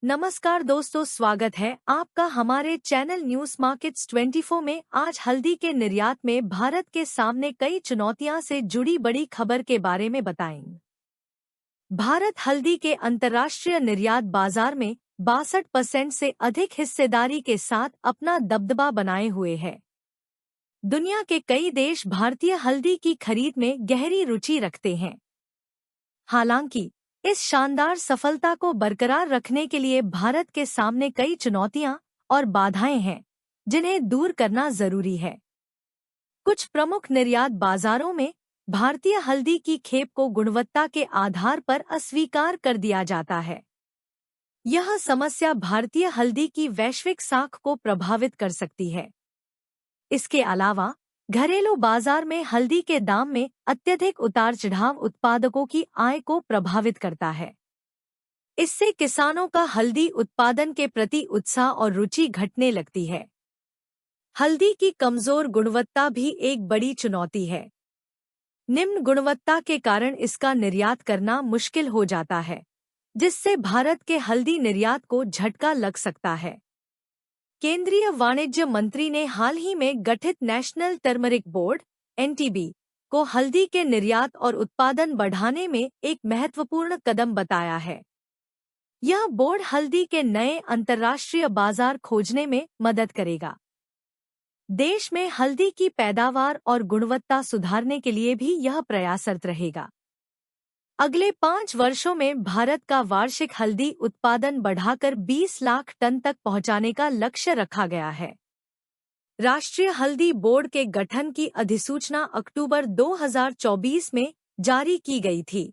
नमस्कार दोस्तों, स्वागत है आपका हमारे चैनल न्यूज मार्केट्स 24 में। आज हल्दी के निर्यात में भारत के सामने कई चुनौतियां से जुड़ी बड़ी खबर के बारे में बताएंगे। भारत हल्दी के अंतर्राष्ट्रीय निर्यात बाजार में 62% से अधिक हिस्सेदारी के साथ अपना दबदबा बनाए हुए है। दुनिया के कई देश भारतीय हल्दी की खरीद में गहरी रुचि रखते हैं। हालांकि इस शानदार सफलता को बरकरार रखने के लिए भारत के सामने कई चुनौतियां और बाधाएं हैं, जिन्हें दूर करना जरूरी है। कुछ प्रमुख निर्यात बाजारों में भारतीय हल्दी की खेप को गुणवत्ता के आधार पर अस्वीकार कर दिया जाता है। यह समस्या भारतीय हल्दी की वैश्विक साख को प्रभावित कर सकती है। इसके अलावा घरेलू बाजार में हल्दी के दाम में अत्यधिक उतार चढ़ाव उत्पादकों की आय को प्रभावित करता है। इससे किसानों का हल्दी उत्पादन के प्रति उत्साह और रुचि घटने लगती है। हल्दी की कमजोर गुणवत्ता भी एक बड़ी चुनौती है। निम्न गुणवत्ता के कारण इसका निर्यात करना मुश्किल हो जाता है, जिससे भारत के हल्दी निर्यात को झटका लग सकता है। केंद्रीय वाणिज्य मंत्री ने हाल ही में गठित नेशनल टर्मरिक बोर्ड (NTB) को हल्दी के निर्यात और उत्पादन बढ़ाने में एक महत्वपूर्ण कदम बताया है। यह बोर्ड हल्दी के नए अंतर्राष्ट्रीय बाजार खोजने में मदद करेगा। देश में हल्दी की पैदावार और गुणवत्ता सुधारने के लिए भी यह प्रयासरत रहेगा। अगले 5 वर्षों में भारत का वार्षिक हल्दी उत्पादन बढ़ाकर 20 लाख टन तक पहुंचाने का लक्ष्य रखा गया है। राष्ट्रीय हल्दी बोर्ड के गठन की अधिसूचना अक्टूबर 2024 में जारी की गई थी।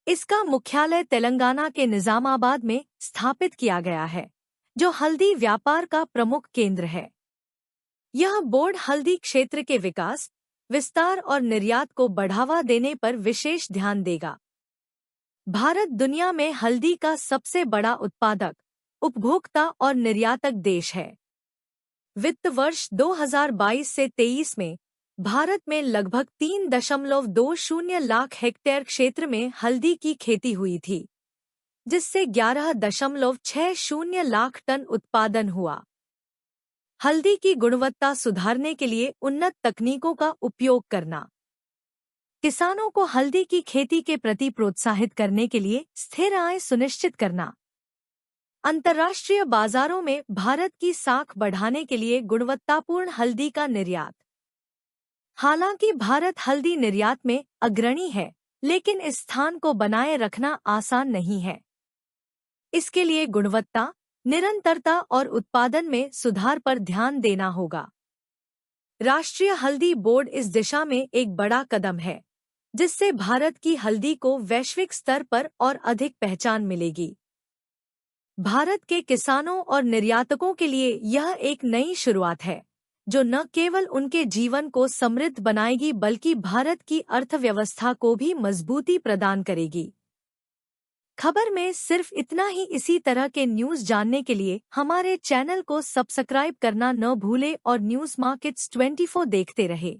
इसका मुख्यालय तेलंगाना के निजामाबाद में स्थापित किया गया है, जो हल्दी व्यापार का प्रमुख केंद्र है। यह बोर्ड हल्दी क्षेत्र के विकास, विस्तार और निर्यात को बढ़ावा देने पर विशेष ध्यान देगा। भारत दुनिया में हल्दी का सबसे बड़ा उत्पादक, उपभोक्ता और निर्यातक देश है। वित्त वर्ष 2022 से 23 में भारत में लगभग 3.20 लाख हेक्टेयर क्षेत्र में हल्दी की खेती हुई थी, जिससे 11.60 लाख टन उत्पादन हुआ। हल्दी की गुणवत्ता सुधारने के लिए उन्नत तकनीकों का उपयोग करना, किसानों को हल्दी की खेती के प्रति प्रोत्साहित करने के लिए स्थिर आय सुनिश्चित करना, अंतर्राष्ट्रीय बाजारों में भारत की साख बढ़ाने के लिए गुणवत्तापूर्ण हल्दी का निर्यात। हालांकि भारत हल्दी निर्यात में अग्रणी है, लेकिन इस स्थान को बनाए रखना आसान नहीं है। इसके लिए गुणवत्ता, निरंतरता और उत्पादन में सुधार पर ध्यान देना होगा। राष्ट्रीय हल्दी बोर्ड इस दिशा में एक बड़ा कदम है, जिससे भारत की हल्दी को वैश्विक स्तर पर और अधिक पहचान मिलेगी। भारत के किसानों और निर्यातकों के लिए यह एक नई शुरुआत है, जो न केवल उनके जीवन को समृद्ध बनाएगी बल्कि भारत की अर्थव्यवस्था को भी मजबूती प्रदान करेगी। खबर में सिर्फ इतना ही। इसी तरह के न्यूज़ जानने के लिए हमारे चैनल को सब्सक्राइब करना न भूलें और न्यूज़ मार्केट्स 24 देखते रहें।